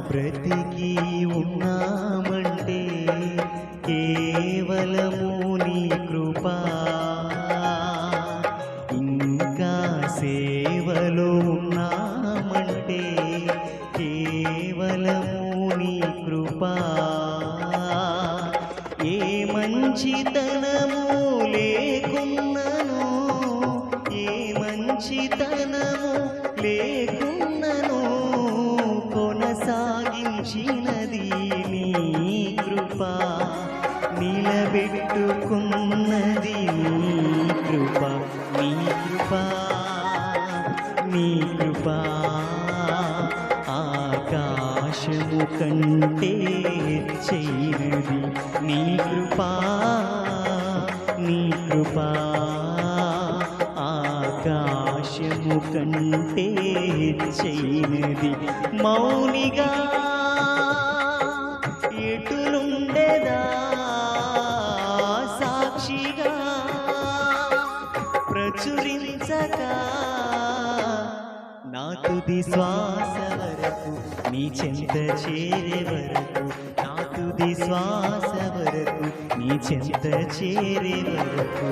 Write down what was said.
బ్రతికి ఉన్నామంటే కేవలము నీ కృపా. ఇంకా సేవలో ఉన్నామంటే కేవలము నీ కృపా. ఏ మంచితనము లేకున్నను, ఏ మంచితనము లేకున్నను, కొనసాగించినది నీ కృప, నిలబెట్టుకున్నది నీ కృప. నీ కృప, నీ కృప ఆకాశము కంటే హెచ్చైనది. నీ కృప, నీ కృప ఆకాశము కంటే హెచ్చైనది. మౌనిగా ఎటులుండెదా, సాక్షిగా ప్రచురించక నా తుది శ్వాస వరకు, నీ చెంత చేరే వరకు, నా తుది శ్వాస వరకు, నీ చెంత చేరే వరకు.